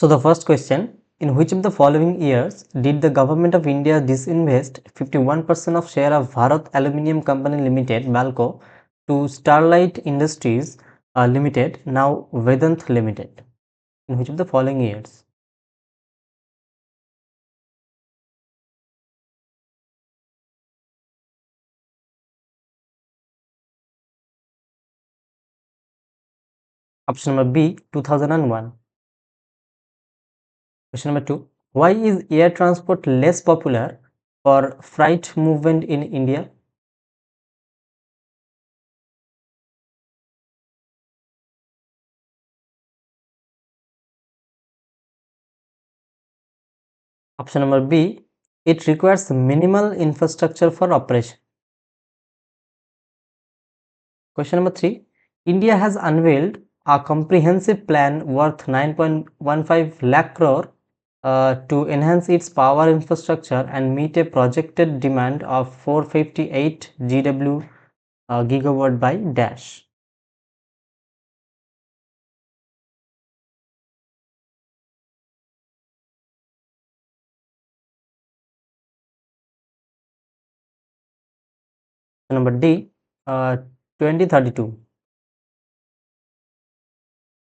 So the first question, in which of the following years did the government of India disinvest 51% of share of Bharat Aluminium Company Limited Balco to Starlight Industries Limited, now Vedant Limited? In which of the following years? Option number B, 2001. Question number 2. Why is air transport less popular for freight movement in India? Option number B. It requires minimal infrastructure for operation. Question number 3. India has unveiled a comprehensive plan worth 9.15 lakh crore to enhance its power infrastructure and meet a projected demand of 458 GW gigawatt by dash. Number D, 2032.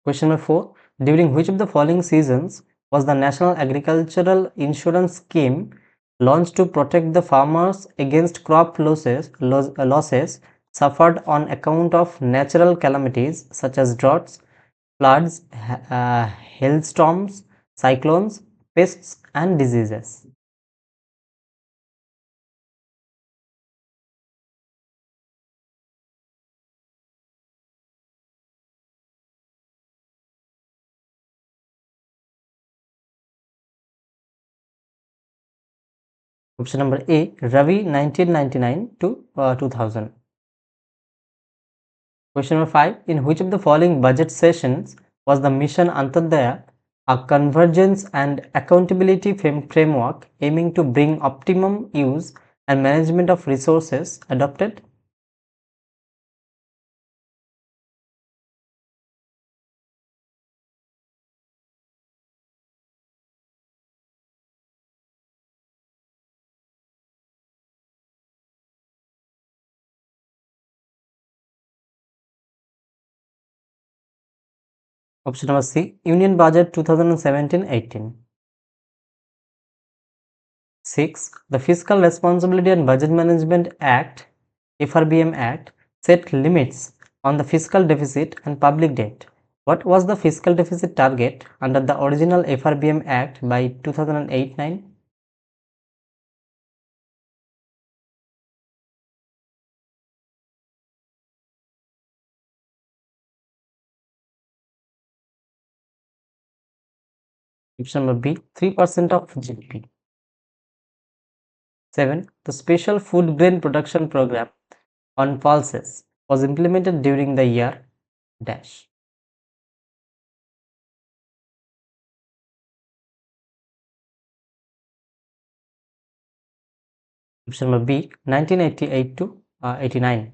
Question number 4. During which of the following seasons was the National Agricultural Insurance Scheme launched to protect the farmers against crop losses suffered on account of natural calamities such as droughts, floods, hailstorms, cyclones, pests, and diseases? Option number A, Ravi 1999 to 2000. Question number 5. In which of the following budget sessions was the Mission Antyodaya, a convergence and accountability framework aiming to bring optimum use and management of resources adopted? Option number C, Union Budget 2017-18. 6. The Fiscal Responsibility and Budget Management Act, FRBM Act, set limits on the fiscal deficit and public debt. What was the fiscal deficit target under the original FRBM Act by 2008-9? Option number B, 3% of GDP. 7. The Special Food Grain Production Program on pulses was implemented during the year dash. Option number B, 1988 to 89.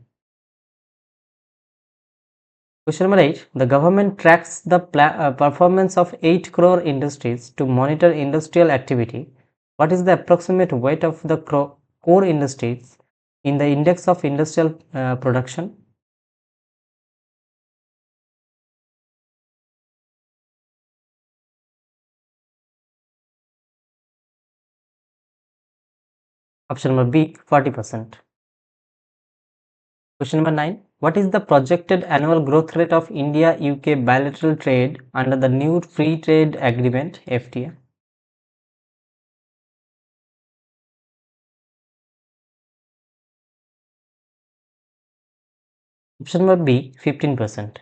Question number 8. The government tracks the performance of 8 crore industries to monitor industrial activity. What is the approximate weight of the core industries in the index of industrial production? Option number B, 40%. Question number 9. What is the projected annual growth rate of India-UK bilateral trade under the new Free Trade Agreement FTA? Option number B, 15%.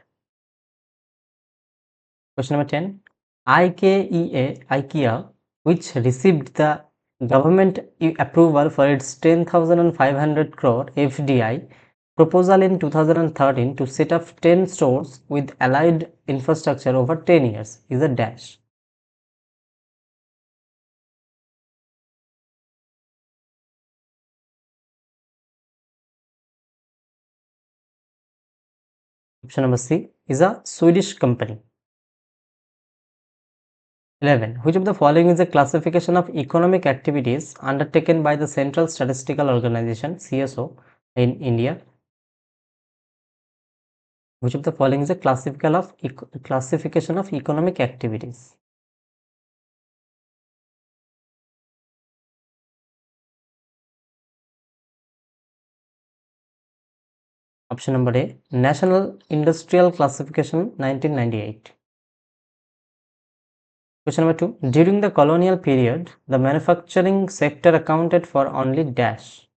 Question number 10. IKEA, which received the government approval for its 10,500 crore FDI proposal in 2013 to set up 10 stores with allied infrastructure over 10 years, is a dash. Option number C is a Swedish company. 11. Which of the following is a classification of economic activities undertaken by the Central Statistical Organization (CSO) in India? Which of the following is a classification of economic activities? Option number A, National Industrial Classification 1998. Question number 2. During the colonial period, the manufacturing sector accounted for only dash.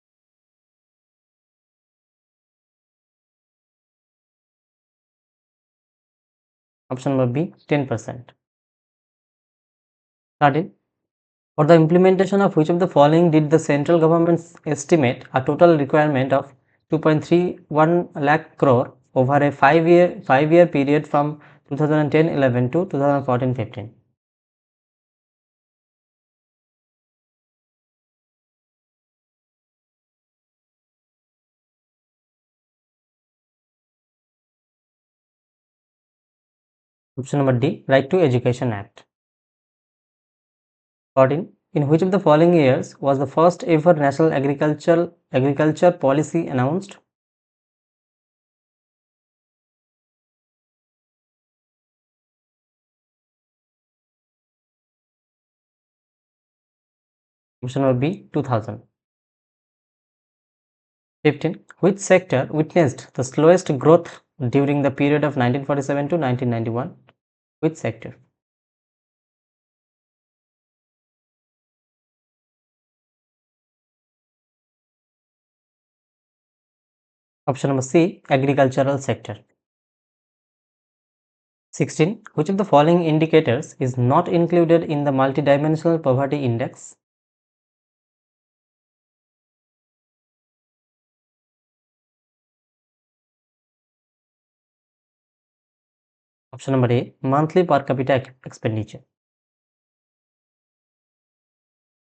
Option number B, 10%. 13. For the implementation of which of the following did the central government estimate a total requirement of 2.31 lakh crore over a five-year period from 2010-11 to 2014-15? Option number D, Right to Education Act. 14. In which of the following years was the first ever national agriculture policy announced? Option number B, 2000. 15. Which sector witnessed the slowest growth during the period of 1947 to 1991? Which sector? Option number C, agricultural sector. 16. Which of the following indicators is not included in the multidimensional poverty index? Option number A, monthly per capita expenditure.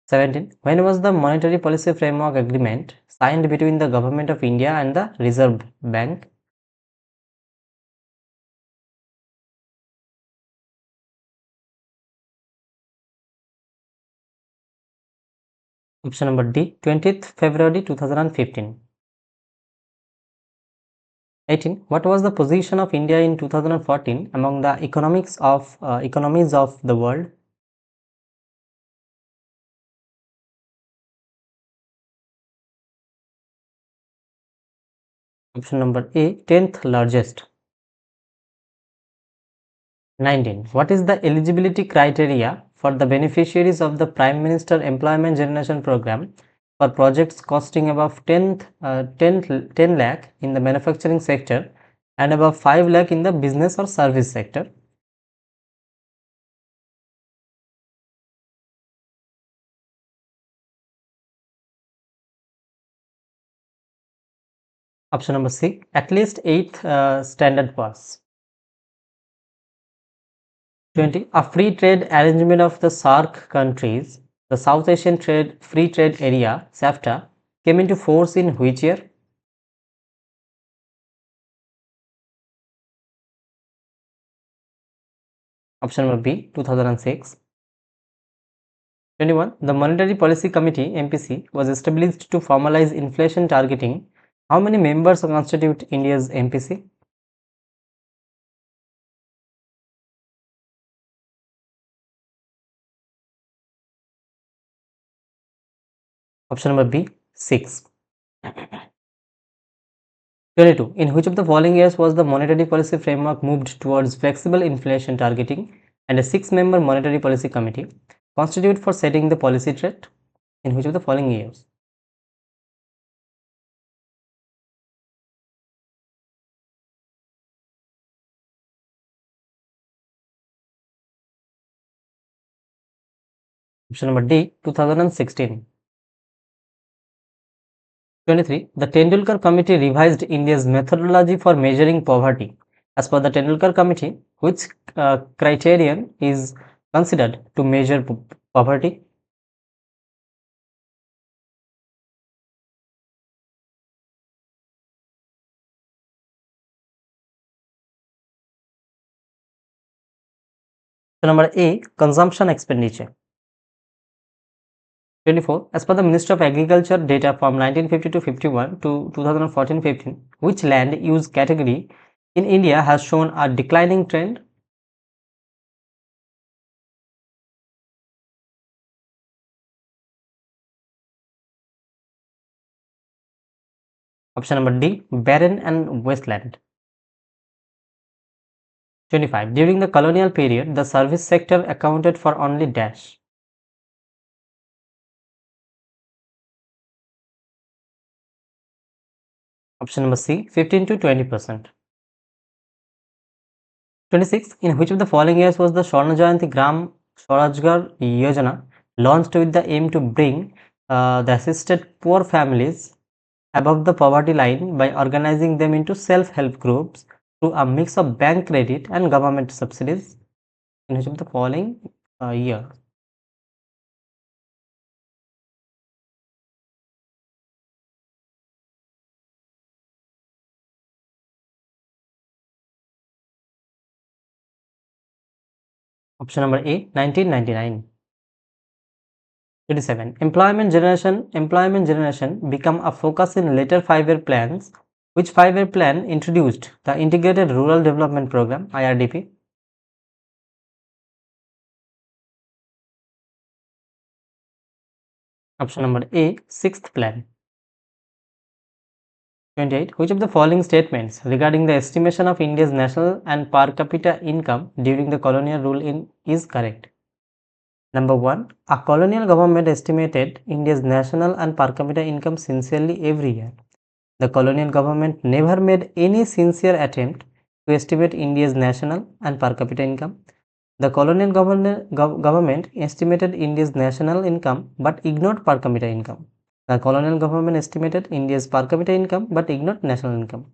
17. When was the monetary policy framework agreement signed between the Government of India and the Reserve Bank? Option number D, 20th February 2015. 18. What was the position of India in 2014 among the economies of the world? Option number A, 10th largest. 19. What is the eligibility criteria for the beneficiaries of the Prime Minister Employment Generation Program for projects costing above 10 lakh in the manufacturing sector and above 5 lakh in the business or service sector? Option number C, at least 8th standard pass. 20. A free trade arrangement of the SAARC countries, the South Asian Free Trade Area (SAFTA), came into force in which year? Option number B, 2006. 21. The Monetary Policy Committee (MPC) was established to formalize inflation targeting. How many members constitute India's MPC? Option number B, 6. 22. In which of the following years was the monetary policy framework moved towards flexible inflation targeting and a 6-member monetary policy committee constitute for setting the policy rate? In which of the following years? Option number D, 2016. 23. The Tendulkar Committee revised India's methodology for measuring poverty. As per the Tendulkar Committee, which criterion is considered to measure poverty? So number A, consumption expenditure. 24. As per the Ministry of Agriculture data from 1950 to 51 to 2014-15, which land use category in India has shown a declining trend? Option number D, barren and wasteland. 25. During the colonial period, the service sector accounted for only dash. Option number C, 15 to 20%. 26. In which of the following years was the Swarna Jayanti Gram Swarajgar Yojana launched with the aim to bring the assisted poor families above the poverty line by organizing them into self-help groups through a mix of bank credit and government subsidies? In which of the following year? Option number A, 1999. 27. Employment generation become a focus in later 5-year plans. Which 5-year plan introduced the Integrated Rural Development Program IRDP? Option number A, 6th plan. 28. Which of the following statements regarding the estimation of India's national and per capita income during the colonial rule is correct? Number 1. A colonial government estimated India's national and per capita income sincerely every year. The colonial government never made any sincere attempt to estimate India's national and per capita income. The colonial government estimated India's national income but ignored per capita income. The colonial government estimated India's per capita income but ignored national income.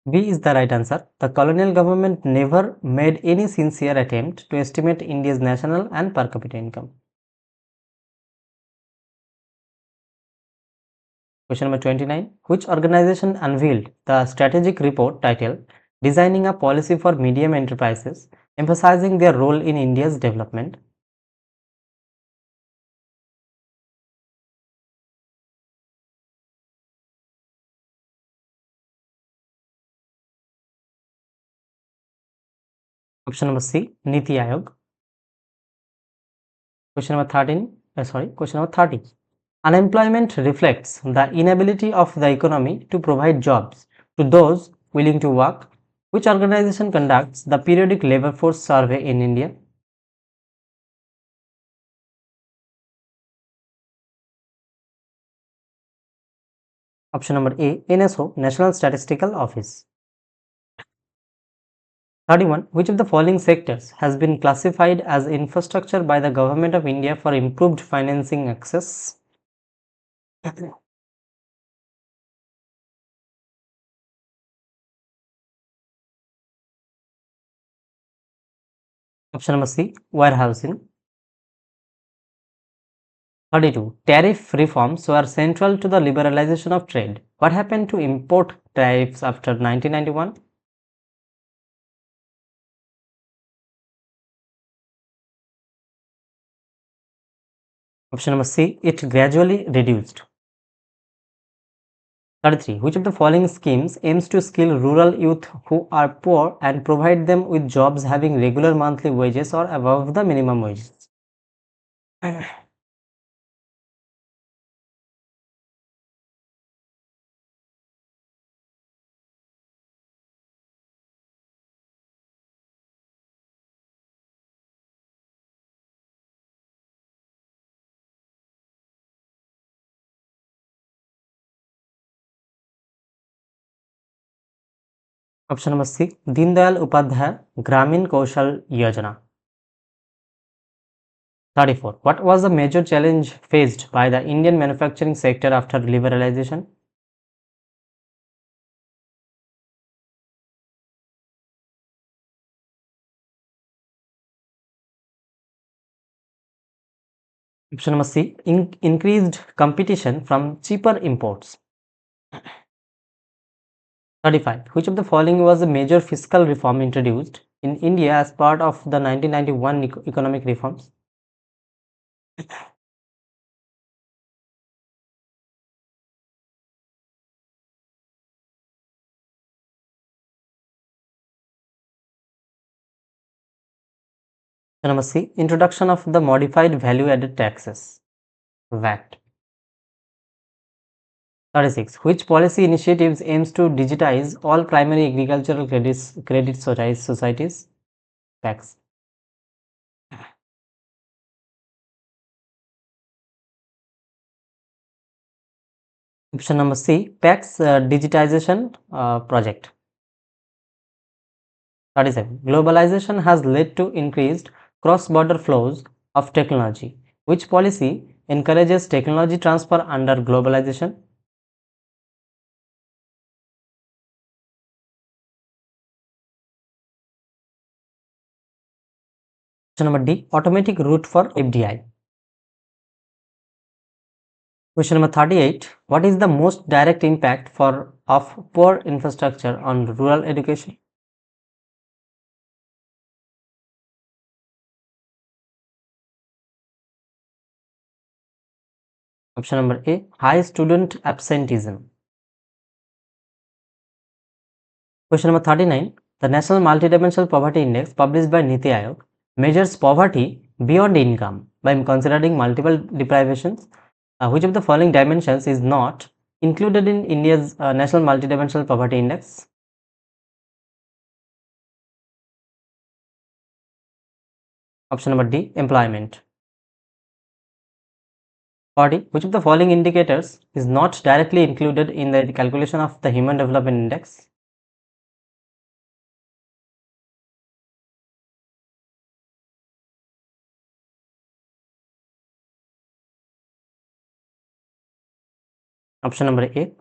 B is the right answer. The colonial government never made any sincere attempt to estimate India's national and per capita income. Question number 29. Which organization unveiled the strategic report titled Designing a Policy for Medium Enterprises, emphasizing their role in India's development? Option number C, Niti Aayog. Question number 30. Unemployment reflects the inability of the economy to provide jobs to those willing to work. Which organization conducts the periodic labor force survey in India? Option number A, NSO, National Statistical Office. 31. Which of the following sectors has been classified as infrastructure by the Government of India for improved financing access? Option number C, warehousing. 32. Tariff reforms were central to the liberalization of trade. What happened to import tariffs after 1991? Option number C, it gradually reduced. 33. Which of the following schemes aims to skill rural youth who are poor and provide them with jobs having regular monthly wages or above the minimum wages? Option number C, Deen Dayal Upadhyay Gramin Kaushal Yojana. 34. What was the major challenge faced by the Indian manufacturing sector after liberalization? Option number C, increased competition from cheaper imports. 35. Which of the following was a major fiscal reform introduced in India as part of the 1991 economic reforms? Number C, introduction of the modified value added taxes, VAT. 36. Which policy initiatives aims to digitize all primary agricultural credit societies? PACS. Option number C, PACS digitization project. 37. Globalization has led to increased cross-border flows of technology. Which policy encourages technology transfer under globalization? Question number D, automatic route for FDI. Question number 38. What is the most direct impact of poor infrastructure on rural education? Option number A, high student absenteeism. Question number 39. The National Multidimensional Poverty Index published by Niti Aayog measures poverty beyond income by considering multiple deprivations. Which of the following dimensions is not included in India's National Multidimensional Poverty Index? Option number D, employment. 40. Which of the following indicators is not directly included in the calculation of the Human Development Index? Option number A,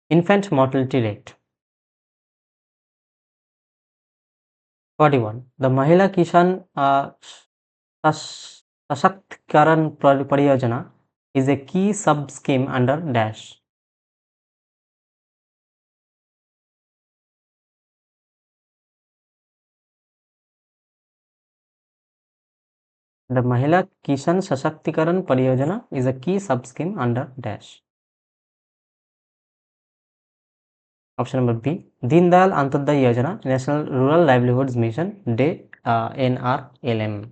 infant mortality rate. 41. The Mahila Kishan Sashakticaran Pariyojana is a key sub-scheme under dash. The Mahila Kishan Sashaktikaran Pariyojana is a key sub-scheme under dash. Option number B, Deen Dayal Antyodaya Yojana, National Rural Livelihoods Mission, DAY, NRLM.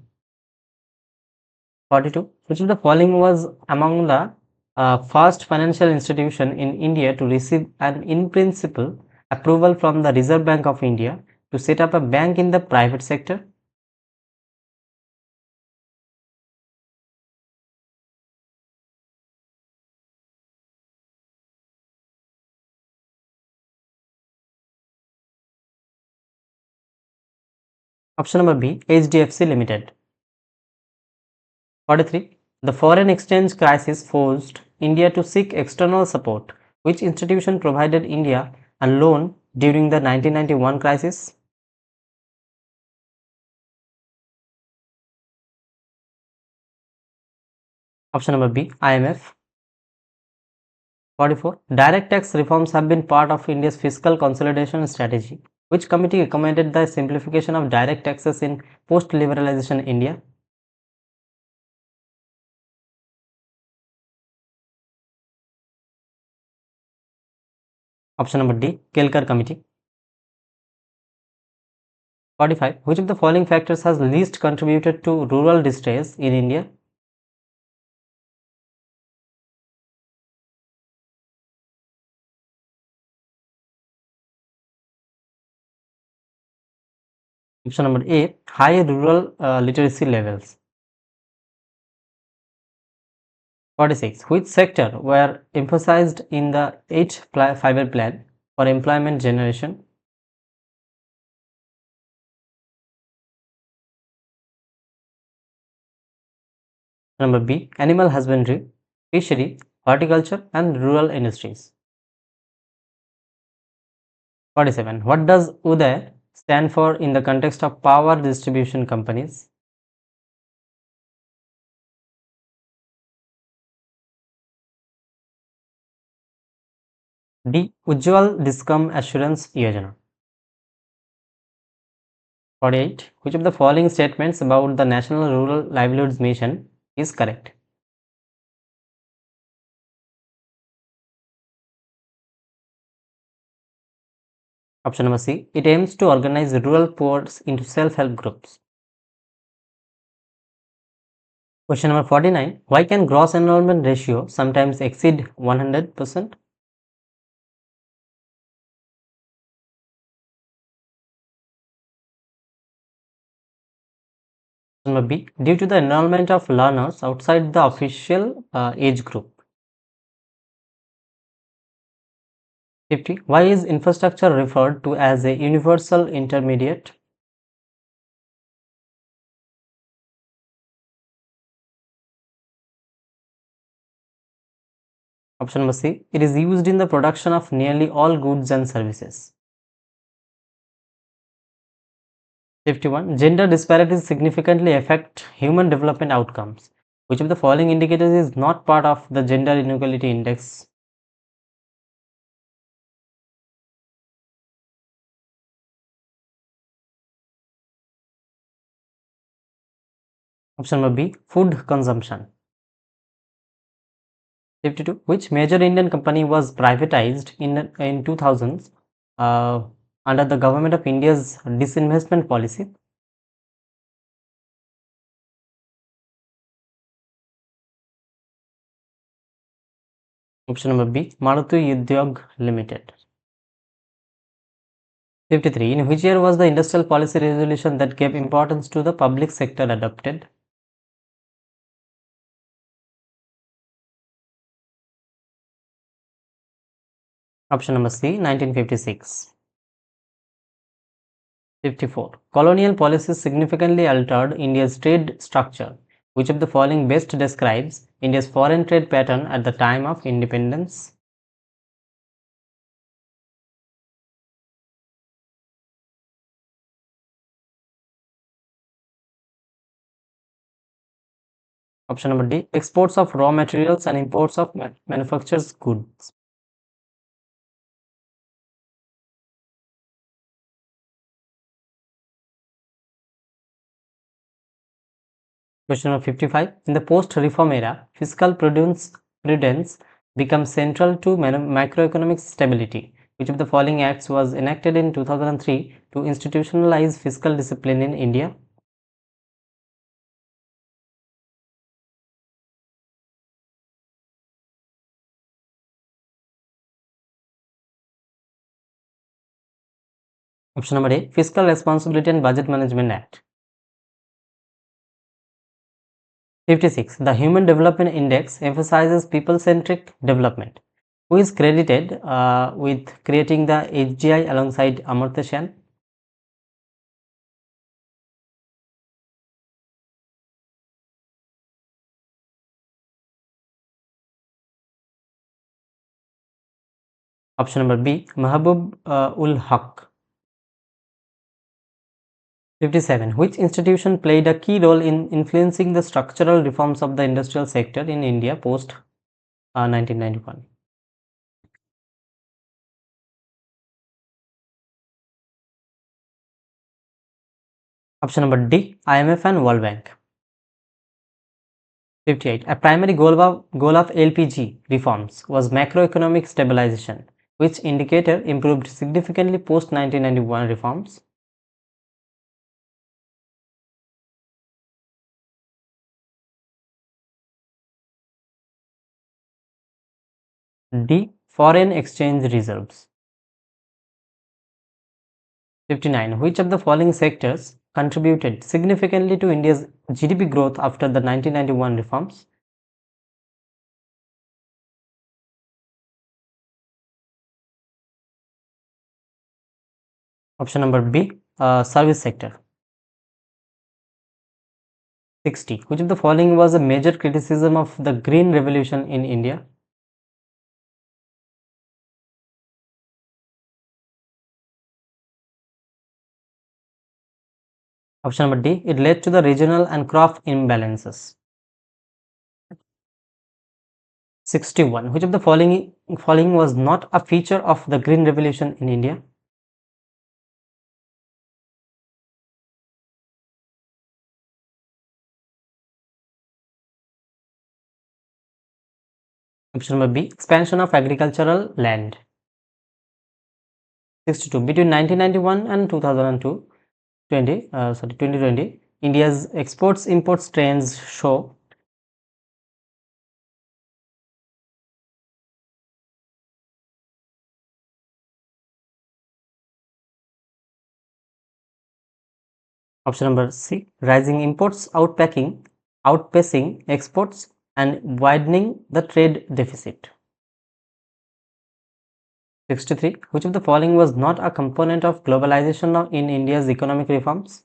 42. Which of the following was among the first financial institution in India to receive an in-principle approval from the Reserve Bank of India to set up a bank in the private sector? Option number B, HDFC Limited. 43. The foreign exchange crisis forced India to seek external support. Which institution provided India a loan during the 1991 crisis? Option number B, IMF. 44. Direct tax reforms have been part of India's fiscal consolidation strategy. Which committee recommended the simplification of direct taxes in post-liberalization India? Option number D, Kelkar Committee. 45. Which of the following factors has least contributed to rural distress in India? Option number A, high rural literacy levels. 46. Which sector were emphasized in the 8 Fiber Plan for employment generation? Number B, animal husbandry, fishery, horticulture and rural industries. 47. What does UDAY stand for in the context of power distribution companies? D. Ujjwal Discom Assurance Yojana. 48. Which of the following statements about the National Rural Livelihoods Mission is correct? Option number C. It aims to organize rural poor into self-help groups. Question number 49. Why can gross enrollment ratio sometimes exceed 100%? Number B. Due to the enrollment of learners outside the official age group. 50. Why is infrastructure referred to as a universal intermediate? Option number C. It is used in the production of nearly all goods and services. 51. Gender disparities significantly affect human development outcomes. Which of the following indicators is not part of the Gender Inequality Index? Option number B. Food consumption. 52. Which major Indian company was privatized in 2000s under the Government of India's disinvestment policy? Option number B. Maruti Udyog Limited. 53. In which year was the industrial policy resolution that gave importance to the public sector adopted? Option number C. 1956. 54. Colonial policies significantly altered India's trade structure. Which of the following best describes India's foreign trade pattern at the time of independence? Option number D. Exports of raw materials and imports of manufactured goods. Question number 55. In the post-reform era, fiscal prudence becomes central to macroeconomic stability. Which of the following acts was enacted in 2003 to institutionalize fiscal discipline in India? Option number A. Fiscal Responsibility and Budget Management Act. 56. The Human Development Index emphasizes people-centric development. Who is credited with creating the HGI alongside Amartya Sen? Option number B. Mahbub ul Haq. 57. Which institution played a key role in influencing the structural reforms of the industrial sector in India post 1991? Option number D. IMF and World Bank. 58. A primary goal of LPG reforms was macroeconomic stabilization. Which indicator improved significantly post 1991 reforms? D. Foreign exchange reserves. 59. Which of the following sectors contributed significantly to India's GDP growth after the 1991 reforms? Option number B. Service sector. 60. Which of the following was a major criticism of the Green Revolution in India? Option number D. It led to the regional and crop imbalances. 61. Which of the following following was not a feature of the Green Revolution in India? Option number B, expansion of agricultural land. 62. Between 1991 and 2002, 2020, India's exports imports trends show. Option number C, rising imports outpacing exports and widening the trade deficit. 63. Which of the following was not a component of globalization in India's economic reforms?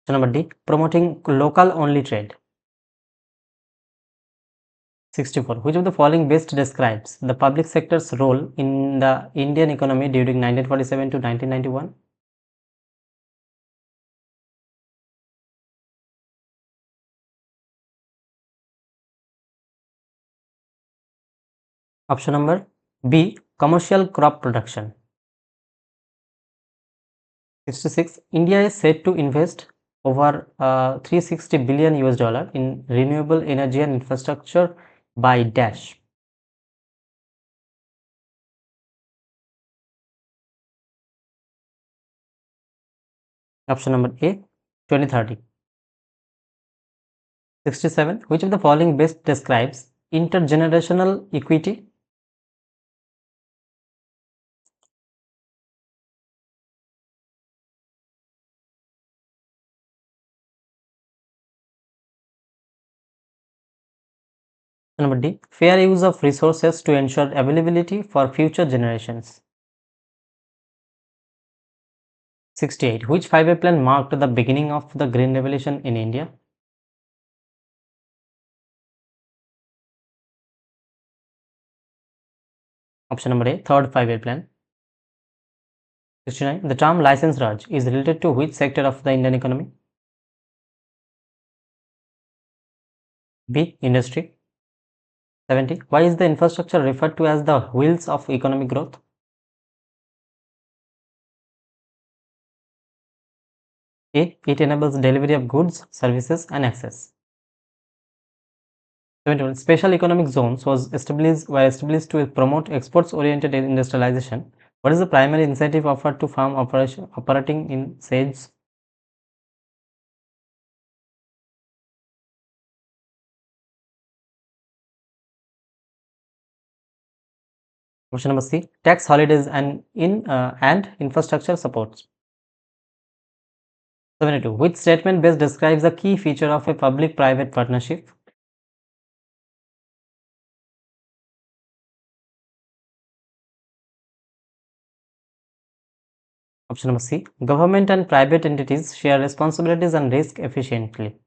Option number D, promoting local only trade. 64. Which of the following best describes the public sector's role in the Indian economy during 1947 to 1991? Option number B, commercial crop production. 66. India is said to invest over 360 billion US dollar in renewable energy and infrastructure by dash. Option number A, 2030. 67. Which of the following best describes intergenerational equity? Number D, fair use of resources to ensure availability for future generations. 68. Which 5-year plan marked the beginning of the Green Revolution in India? Option number A, third 5-year plan. 69. The term license Raj is related to which sector of the Indian economy? B, industry. 70. Why is the infrastructure referred to as the wheels of economic growth? A, it enables delivery of goods, services and access. 71. Special economic zones were established to promote exports-oriented industrialization. What is the primary incentive offered to farm operating in SAGEs? Option number C, tax holidays and infrastructure supports. 72. Which statement best describes a key feature of a public-private partnership? Option number C, government and private entities share responsibilities and risk efficiently.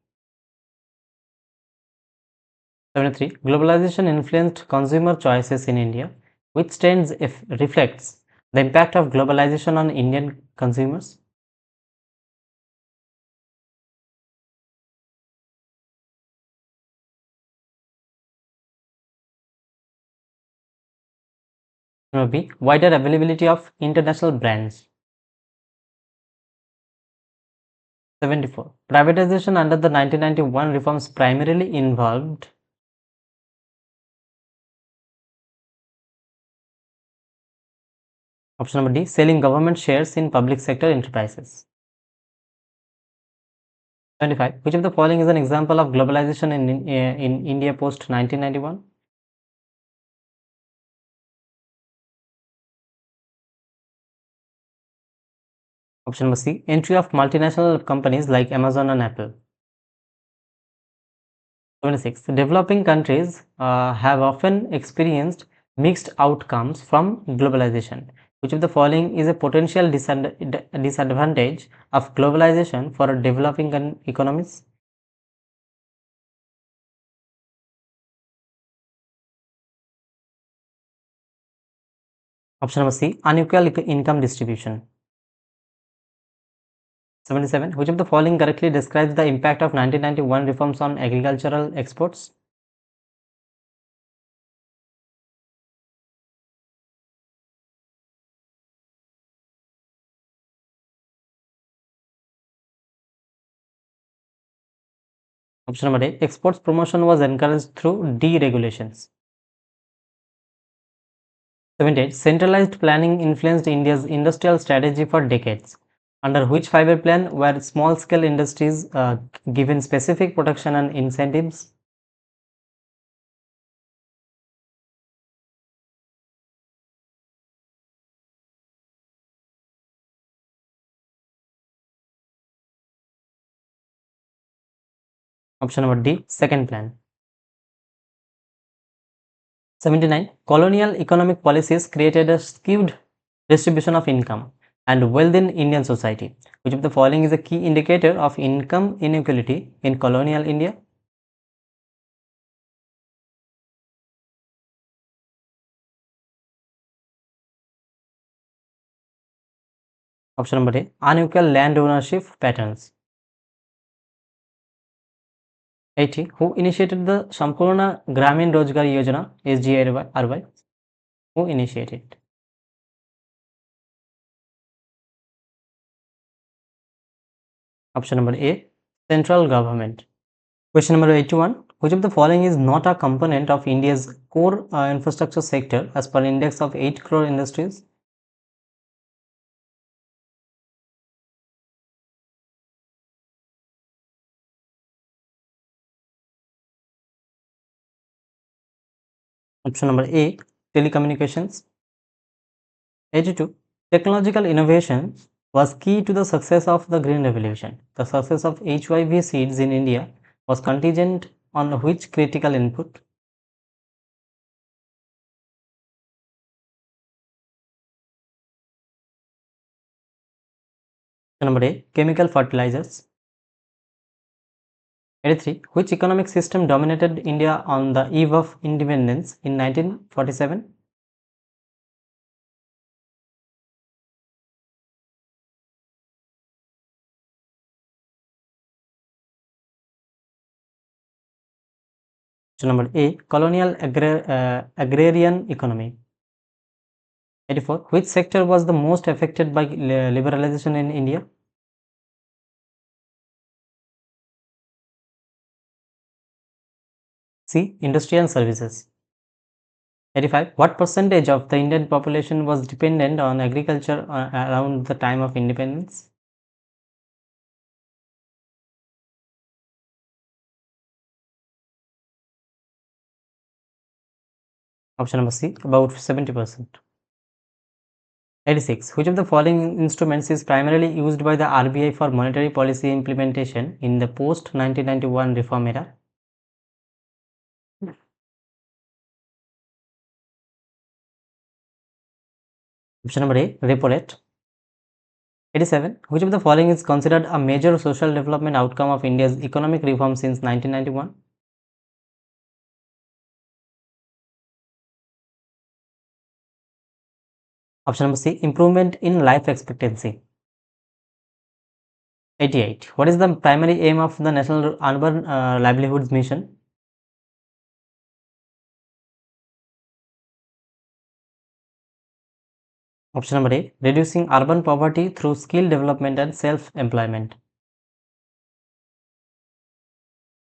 73. Globalization influenced consumer choices in India. Which trends reflects the impact of globalization on Indian consumers? Number B, wider availability of international brands. 74. Privatization under the 1991 reforms primarily involved. Option number D, selling government shares in public sector enterprises. 75. Which of the following is an example of globalization in India post 1991? Option number C, entry of multinational companies like Amazon and Apple. 76. Developing countries have often experienced mixed outcomes from globalization. Which of the following is a potential disadvantage of globalization for developing economies? Option number C, unequal income distribution. 77. Which of the following correctly describes the impact of 1991 reforms on agricultural exports? Option number A. Exports promotion was encouraged through deregulations. 78. Centralized planning influenced India's industrial strategy for decades. Under which five-year plan were small-scale industries given specific protection and incentives? Option number D. Second plan. 79. Colonial economic policies created a skewed distribution of income and wealth in Indian society. Which of the following is a key indicator of income inequality in colonial India? Option number A. Unequal land ownership patterns. 80. Who initiated the Sampurna Gramin Rozgar Yojana SGRY? Who initiated? Option number A. Central government. Question number 81. Which of the following is not a component of India's core infrastructure sector as per index of 8 crore industries? Option number A. Telecommunications. 82. Technological innovation was key to the success of the Green Revolution. The success of HYV seeds in India was contingent on which critical input? Number A. Chemical fertilizers. 83. Which economic system dominated India on the eve of independence in 1947? Option number A. Colonial agrarian economy. 84. Which sector was the most affected by liberalization in India? C. Industry and services. 85. What percentage of the Indian population was dependent on agriculture around the time of independence? Option number C. About 70%. 86. Which of the following instruments is primarily used by the RBI for monetary policy implementation in the post 1991 reform era? Option number A. Repo rate. 87. Which of the following is considered a major social development outcome of India's economic reform since 1991? Option number C. Improvement in life expectancy. 88. What is the primary aim of the National Urban Livelihoods Mission? Option number A. Reducing urban poverty through skill development and self-employment.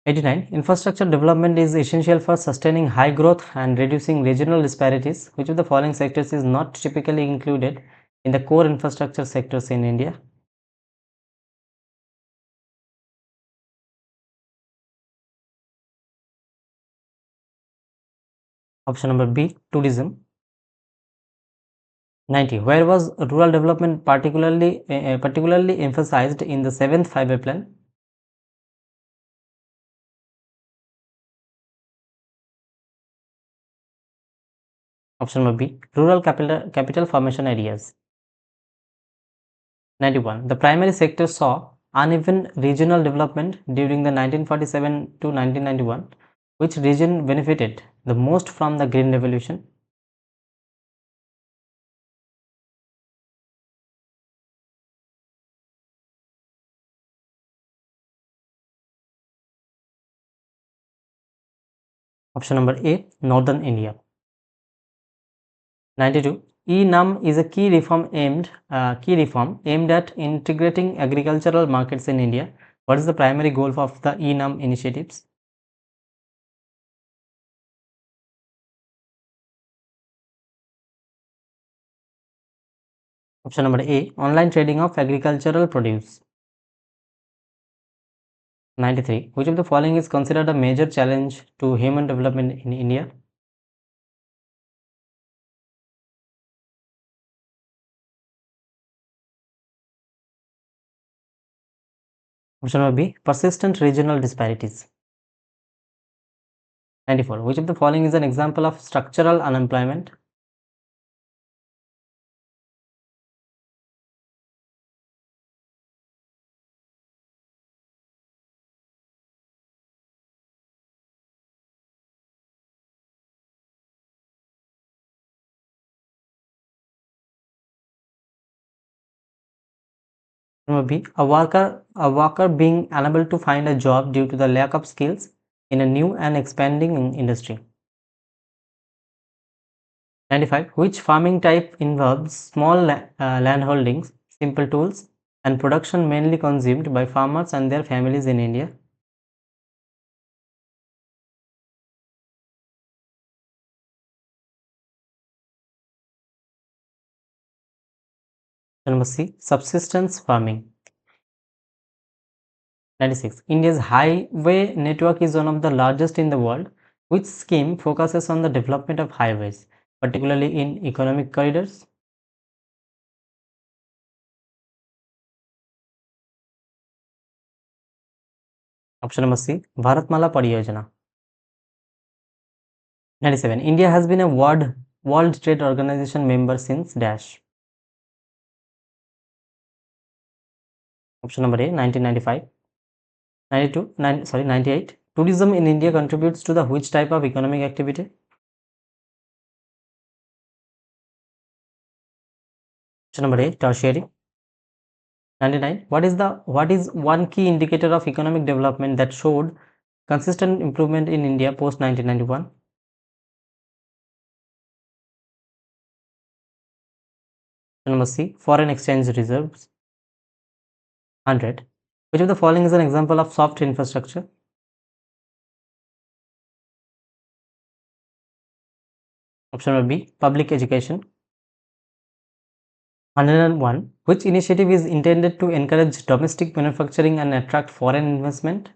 89. Infrastructure development is essential for sustaining high growth and reducing regional disparities. Which of the following sectors is not typically included in the core infrastructure sectors in India? Option number B. Tourism. 90. Where was rural development particularly emphasized in the 7th five-year plan? Option number B. Rural capital formation areas. 91. The primary sector saw uneven regional development during the 1947 to 1991. Which region benefited the most from the Green Revolution? Option number A, Northern India. 92. E-NAM is a key reform aimed at integrating agricultural markets in India. What is the primary goal of the E-NAM initiatives? Option number A, online trading of agricultural produce. 93. Which of the following is considered a major challenge to human development in India? Option number B, persistent regional disparities. 94. Which of the following is an example of structural unemployment? Number B, a worker being unable to find a job due to the lack of skills in a new and expanding industry. 95. Which farming type involves small land holdings, simple tools, and production mainly consumed by farmers and their families in India? Number C, subsistence farming. 96. India's highway network is one of the largest in the world. Which scheme focuses on the development of highways, particularly in economic corridors? Option number C, Bharatmala Pariyojana. 97. India has been a World Trade Organization member since dash. Option number A, 1995. 98. Tourism in India contributes to the which type of economic activity? Option number A, tertiary. 99. What is one key indicator of economic development that showed consistent improvement in India post 1991? Number C, foreign exchange reserves. 100. Which of the following is an example of soft infrastructure? Option number B, public education. 101. Which initiative is intended to encourage domestic manufacturing and attract foreign investment?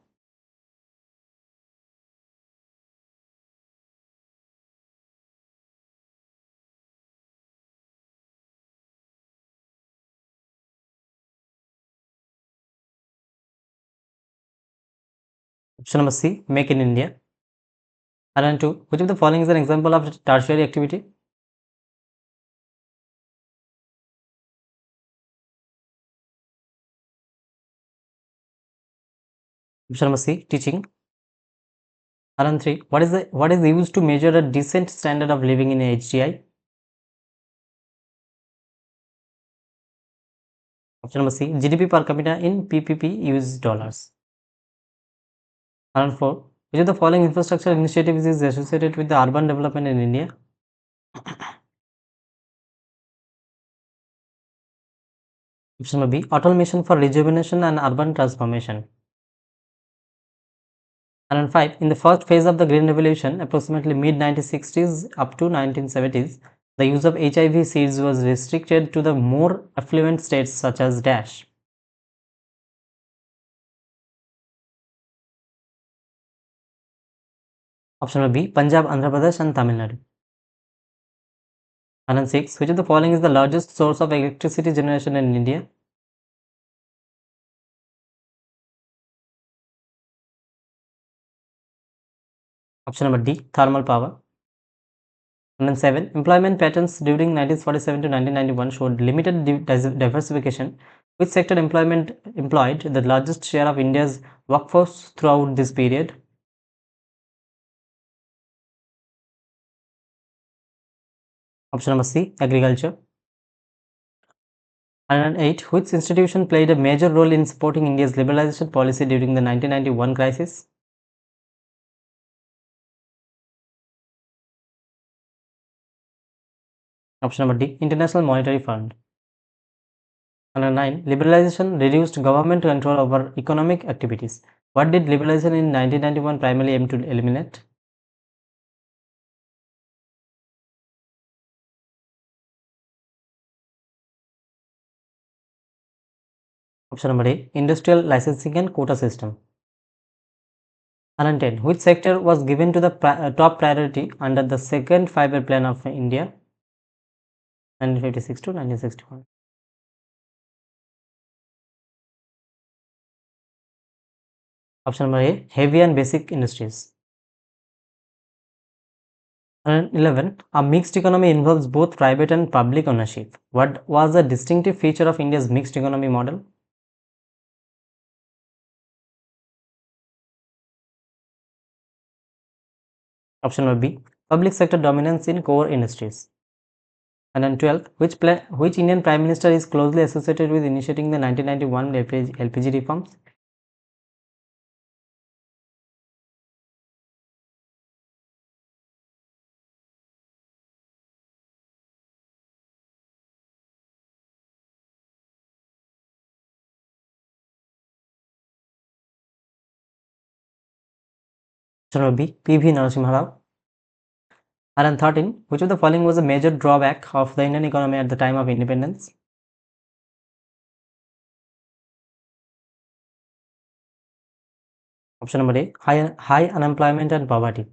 Option number C, Make in India. 102. Which of the following is an example of tertiary activity? Option number C, teaching. 103. What is used to measure a decent standard of living in HDI? Option number C, GDP per capita in PPP US dollars. 104. Which of the following infrastructure initiatives is associated with the urban development in India? Option number B, automation for rejuvenation and urban transformation. 105. In the first phase of the Green Revolution, approximately mid 1960s up to 1970s, the use of HIV seeds was restricted to the more affluent states such as dash. Option number B, Punjab, Andhra Pradesh and Tamil Nadu. 106. Which of the following is the largest source of electricity generation in India? Option number D, thermal power. 107. Employment patterns during 1947 to 1991 showed limited diversification. Which sector employed the largest share of India's workforce throughout this period? Option number C, agriculture. 108. Which institution played a major role in supporting India's liberalization policy during the 1991 crisis? Option number D, International Monetary Fund. Number 9, liberalization reduced government control over economic activities. What did liberalization in 1991 primarily aim to eliminate? Option number A, industrial licensing and quota system. And 10, which sector was given to the top priority under the second five-year plan of India 1956 to 1961? Option number A, heavy and basic industries. And 11, a mixed economy involves both private and public ownership. What was the distinctive feature of India's mixed economy model? Option number B, public sector dominance in core industries. And then 12, which Indian Prime Minister is closely associated with initiating the 1991 LPG reforms? Option number B, PV Narasimha Rao. And then 13, which of the following was a major drawback of the Indian economy at the time of independence? Option number A, high unemployment and poverty.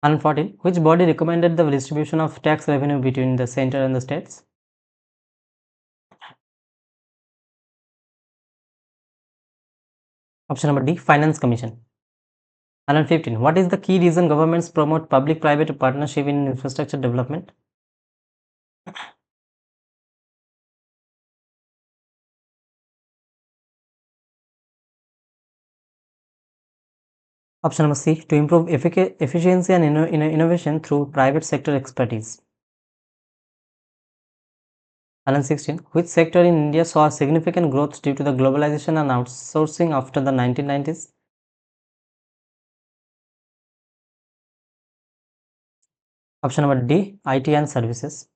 And 14, which body recommended the distribution of tax revenue between the center and the states? Option number D, Finance Commission. And then 15, what is the key reason governments promote public-private partnership in infrastructure development? Option number C, to improve efficiency and innovation through private sector expertise. And then 16, which sector in India saw significant growth due to the globalization and outsourcing after the 1990s? Option number D, IT and services.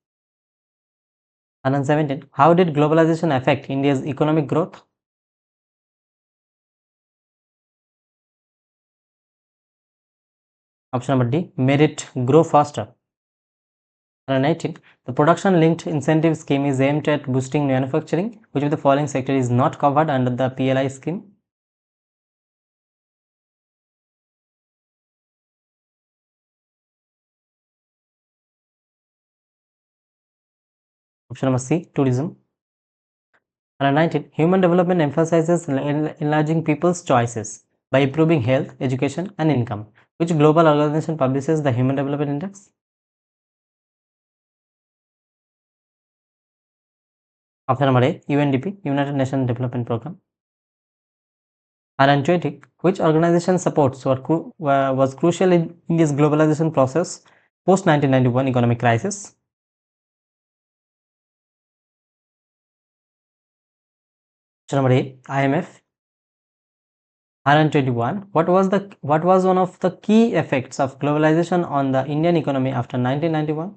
And then 17, how did globalization affect India's economic growth? Option number D, made it grow faster. And 18, the production linked incentive scheme is aimed at boosting manufacturing. Which of the following sector is not covered under the PLI scheme? Option number C, tourism. And 19, human development emphasizes enlarging people's choices by improving health, education, and income. Which global organization publishes the Human Development Index? Option number A, UNDP, United Nations Development Program. And 20, which organization supports was crucial in India's globalization process post 1991 economic crisis? Option number A, IMF. 121, what was one of the key effects of globalization on the Indian economy after 1991?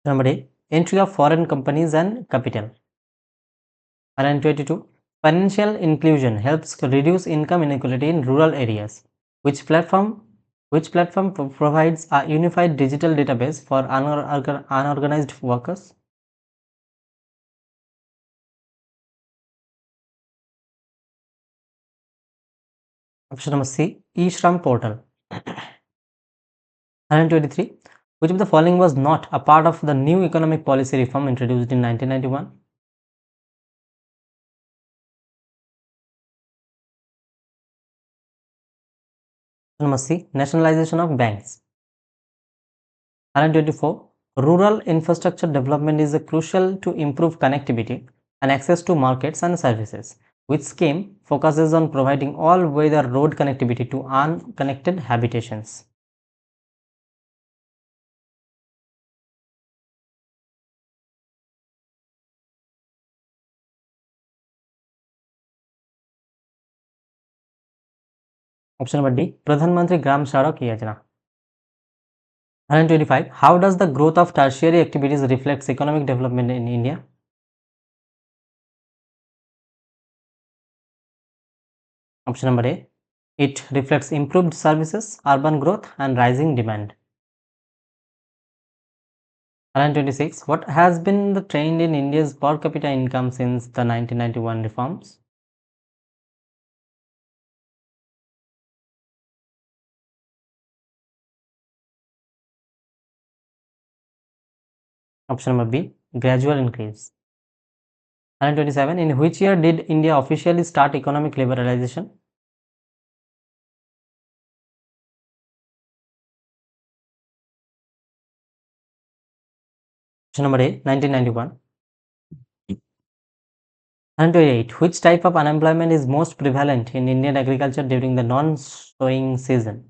Number A, entry of foreign companies and capital. 122, financial inclusion helps reduce income inequality in rural areas. Which platform provides a unified digital database for unorganized workers? Option number C, eShram portal. 123, which of the following was not a part of the new economic policy reform introduced in 1991? Number C, nationalization of banks. 124, rural infrastructure development is crucial to improve connectivity and access to markets and services. Which scheme focuses on providing all-weather road connectivity to unconnected habitations? Option number D, Pradhan Mantri Gram Sadak Yojana. 125. How does the growth of tertiary activities reflects economic development in India? Option number A, it reflects improved services, urban growth, and rising demand. 126. What has been the trend in India's per capita income since the 1991 reforms? Option number B, gradual increase. 127. In which year did India officially start economic liberalization? Option number A, 1991. 128. Which type of unemployment is most prevalent in Indian agriculture during the non-sowing season?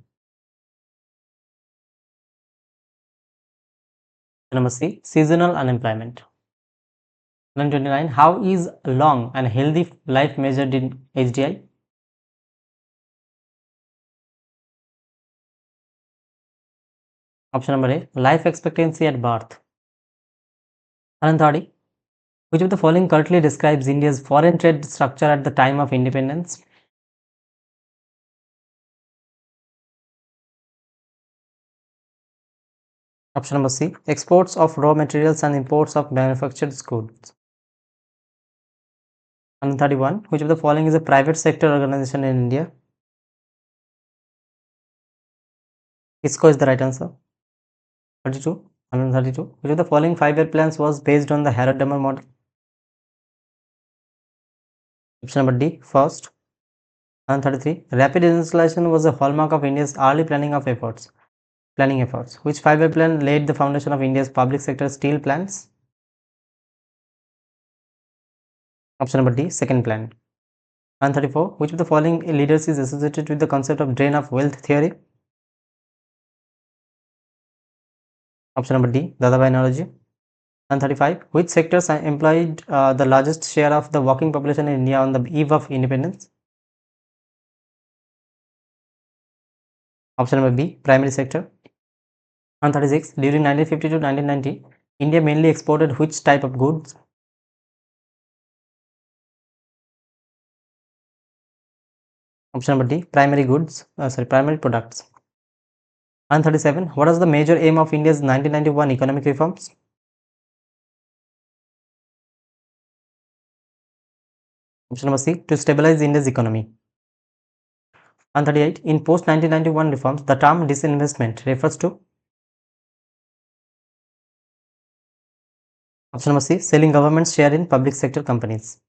Number C, seasonal unemployment. 129. How is long and healthy life measured in HDI? Option number A, life expectancy at birth. 130. Which of the following correctly describes India's foreign trade structure at the time of independence? Option number C, exports of raw materials and imports of manufactured goods. 131. Which of the following is a private sector organization in India? ISCO is the right answer. 32. 132. Which of the following 5-year plans was based on the Harrod-Dummer model? Option number D, first. 133. Rapid industrialization was a hallmark of India's early planning efforts. Which 5-year plan laid the foundation of India's public sector steel plants? Option number D, second plan. 134. Which of the following leaders is associated with the concept of drain of wealth theory? Option number D, Dadabhai Naoroji. 135. Which sectors employed the largest share of the working population in India on the eve of independence? Option number B, primary sector. 136. During 1950 to 1990, India mainly exported which type of goods? Option number D, primary products. 137. What was the major aim of India's 1991 economic reforms? Option number C, to stabilize India's economy. 138. In post 1991 reforms, the term disinvestment refers to? Option number C, selling government's share in public sector companies.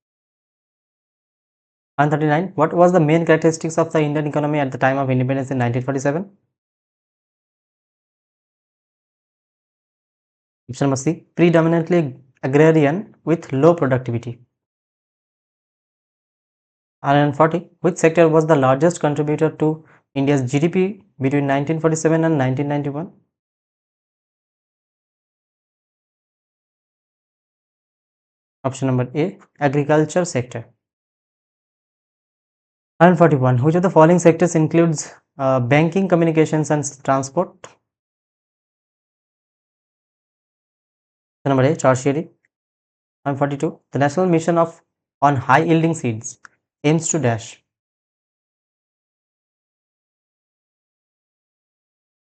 139. What was the main characteristics of the Indian economy at the time of independence in 1947? Option number C, predominantly agrarian with low productivity. 140. Which sector was the largest contributor to India's GDP between 1947 and 1991? Option number A, agriculture sector. 141. Which of the following sectors includes banking, communications, and transport? Option number A, tertiary. 142. The national mission on high yielding seeds aims to dash.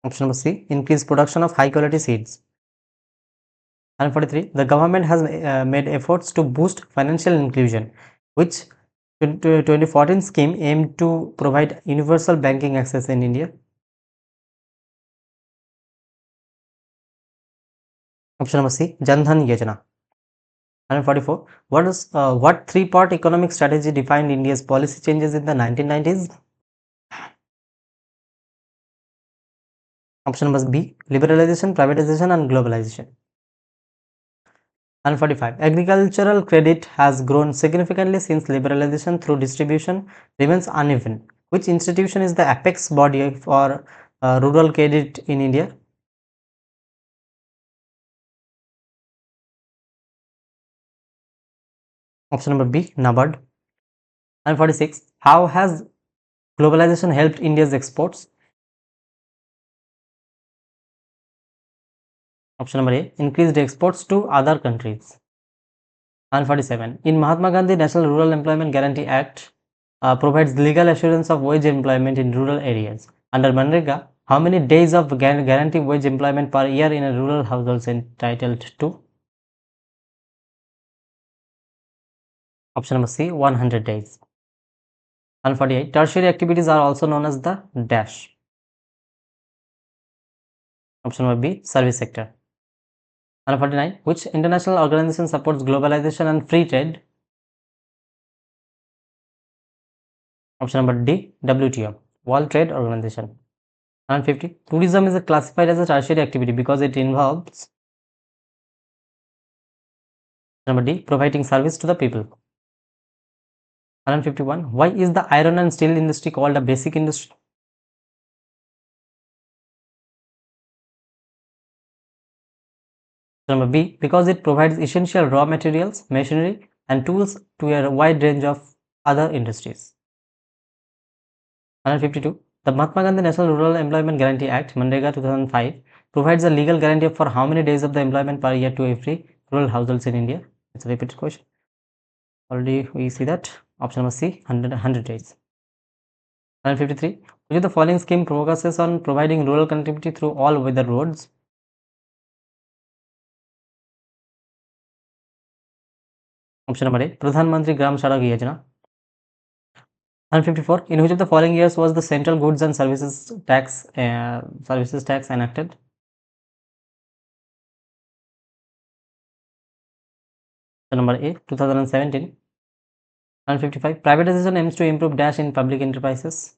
Option number C, increase production of high quality seeds. 143. The government has made efforts to boost financial inclusion, which 2014 scheme aimed to provide universal banking access in India. Option number C, Jan Dhan Yojana. 144. What three-part economic strategy defined India's policy changes in the 1990s? Option number B, liberalization, privatization, and globalization. 145. Agricultural credit has grown significantly since liberalization, through distribution remains uneven. Which institution is the apex body for rural credit in India? Option number B, NABARD. 146. How has Globalization helped India's exports. Option number A, increased exports to other countries. 147. In Mahatma Gandhi National Rural Employment Guarantee Act provides legal assurance of wage employment in rural areas. Under Manrega, how many days of guaranteed wage employment per year in a rural household entitled to? Option number C, 100 days. 148. Tertiary activities are also known as the dash. Option number B, service sector. 149. Which international organization supports globalization and free trade? Option number D, WTO, World Trade Organization. 150. Tourism is classified as a tertiary activity because it involves. Number D, providing service to the people. 151. Why is the iron and steel industry called a basic industry? Number B, because it provides essential raw materials, machinery, and tools to a wide range of other industries. 152. The Mahatma Gandhi National Rural Employment Guarantee Act, Manrega 2005, provides a legal guarantee for how many days of the employment per year to every rural households in India? It's a repeated question. Already we see that. Option number C, 100 days. 153. Which of the following scheme focuses on providing rural connectivity through all weather roads? Option number A, Pradhan Mantri Gram Sadak Yojana. 154. In which of the following years was the Central Goods and Services Tax enacted? Number A, 2017. 155. Privatization aims to improve dash in public enterprises.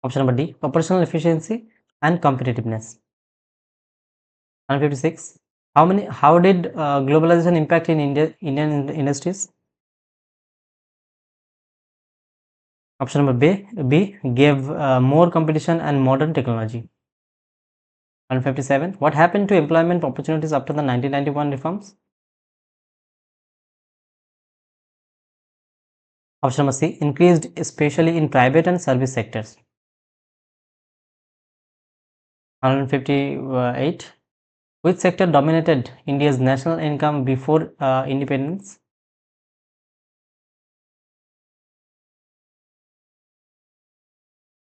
Option number D, operational efficiency and competitiveness. 156. How did globalization impact in Indian industries? Option number B gave more competition and modern technology. 157. What happened to employment opportunities after the 1991 reforms? Option number C, increased especially in private and service sectors. 158. Which sector dominated India's national income before independence?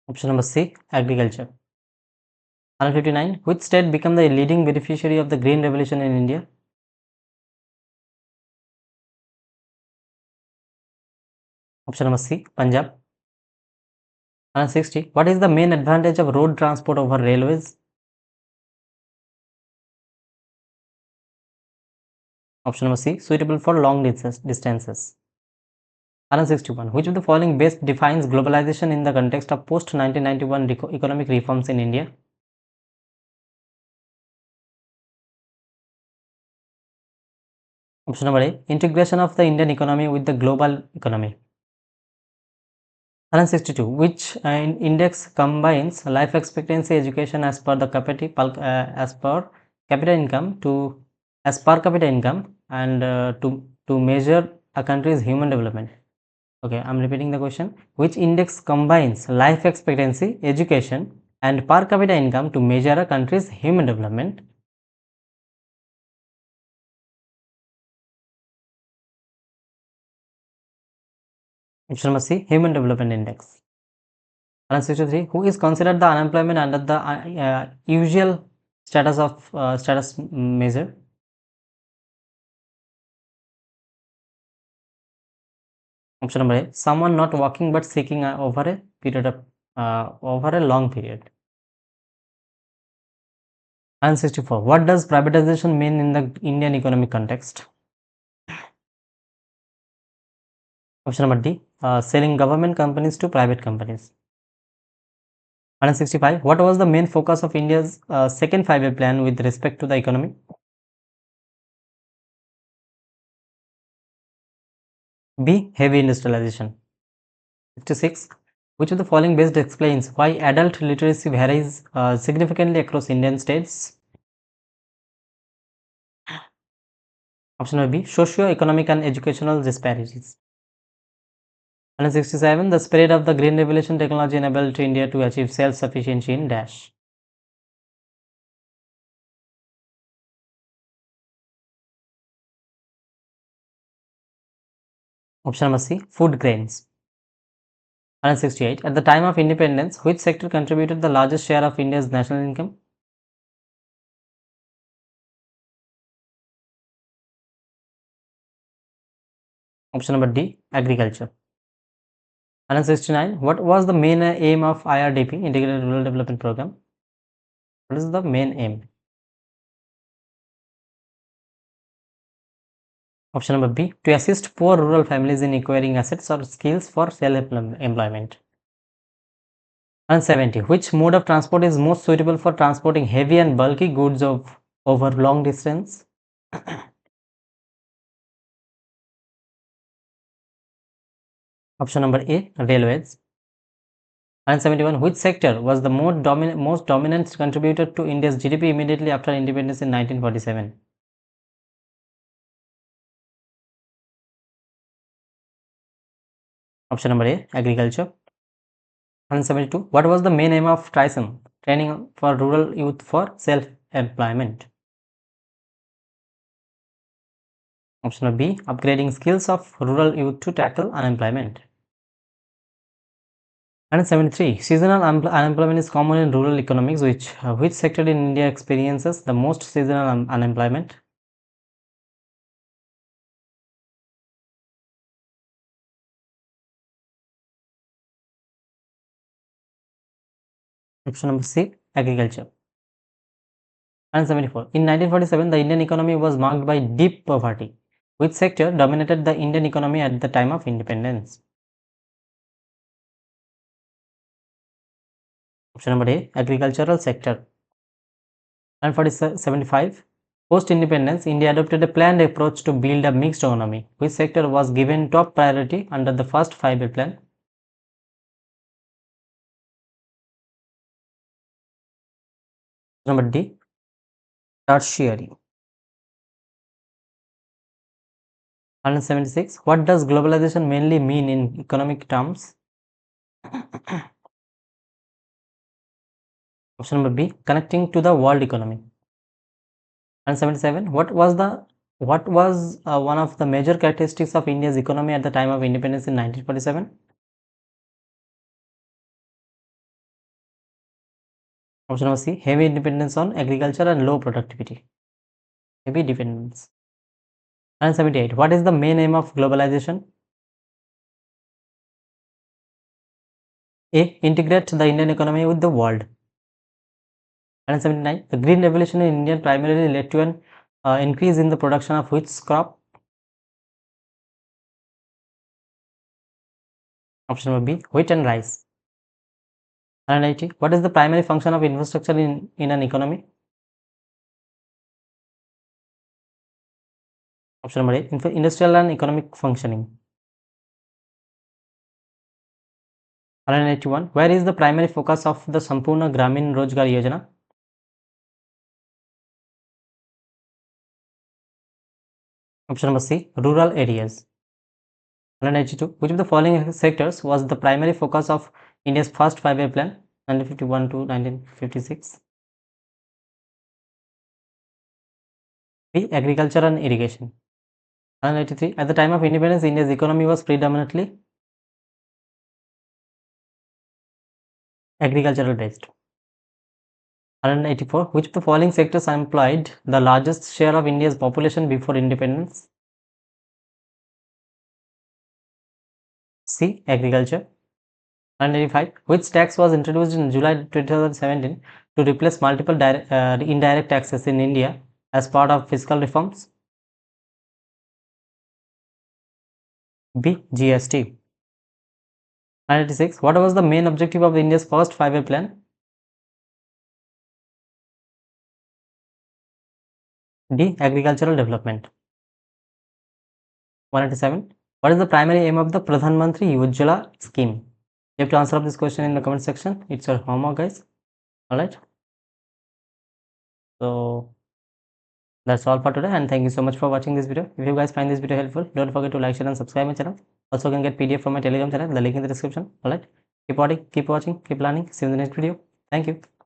Option number C, agriculture. 159. Which state became the leading beneficiary of the Green Revolution in India? Option number C, Punjab. 160. What is the main advantage of road transport over railways? Option number C, suitable for long distances. 161. Which of the following best defines globalization in the context of post 1991 economic reforms in India? Option number A, integration of the Indian economy with the global economy. 162. Which index combines life expectancy, education as per the capita income and to measure a country's human development? Okay, I'm repeating the question. Which index combines life expectancy, education, and per capita income to measure a country's human development? Option number C, Human Development Index. 163. Who is considered the unemployment under the usual status measure? Option number A, someone not working but seeking over a long period. 164. What does privatization mean in the Indian economic context? Option number D, selling government companies to private companies. 165. What was the main focus of India's second 5-year plan with respect to the economy? B, heavy industrialization. 56. Which of the following best explains why adult literacy varies significantly across Indian states? Option B, socio-economic and educational disparities. 167. The spirit of the Green Revolution technology enabled to India to achieve self-sufficiency in dash. Option number C. Food grains. 168. At the time of independence, which sector contributed the largest share of India's national income? Option number D. Agriculture. 169. What was the main aim of IRDP, Integrated Rural Development Program? What is the main aim? Option number B. To assist poor rural families in acquiring assets or skills for self-employment. 170. Which mode of transport is most suitable for transporting heavy and bulky goods over long distance? Option number A. Railways. 171. Which sector was the most dominant contributor to India's GDP immediately after independence in 1947? Option number A. Agriculture. 172. What was the main aim of TRISEM, training for rural youth for self-employment? Option number B. Upgrading skills of rural youth to tackle unemployment. 173. Seasonal unemployment is common in rural economies. Which sector in India experiences the most seasonal unemployment? Option number C. Agriculture. 174. In 1947, the Indian economy was marked by deep poverty. Which sector dominated the Indian economy at the time of independence? Option number A. Agricultural sector. 175. Post-independence, India adopted a planned approach to build a mixed economy. Which sector was given top priority under the first 5-year plan? Number D. Tertiary. 176. What does globalization mainly mean in economic terms? Option number B. Connecting to the world economy. 177. What was one of the major characteristics of India's economy at the time of independence in 1947? Option number C. Heavy dependence on agriculture and low productivity. Heavy dependence. 178. What is the main aim of globalization? A. Integrate the Indian economy with the world. 179. The Green Revolution in India primarily led to an increase in the production of which crop? Option number B. Wheat and rice. 180. What is the primary function of infrastructure in an economy? Option number A. Industrial and economic functioning. 181. Where is the primary focus of the Sampurna Gramin Rozgar Yojana? Option number C. Rural areas. 182. Which of the following sectors was the primary focus of India's first 5-year plan, 1951 to 1956? B. Agriculture and irrigation. 183. At the time of independence, India's economy was predominantly agricultural based. 184. Which of the following sectors employed the largest share of India's population before independence? C. Agriculture. 185. Which tax was introduced in July 2017 to replace multiple indirect taxes in India as part of fiscal reforms? B. GST. 186. What was the main objective of India's first 5-year plan? D. Agricultural development. 187. What is the primary aim of the Pradhan Mantri Ujjwala scheme? You have to answer this question in the comment section. It's your homework, guys. Alright. So That's all for today, and thank you so much for watching this video. If you guys find this video helpful, don't forget to like, share, and subscribe my channel. Also, you can get PDF from my Telegram channel, the link in the description. Alright, keep watching, keep learning. See you in the next video. Thank you.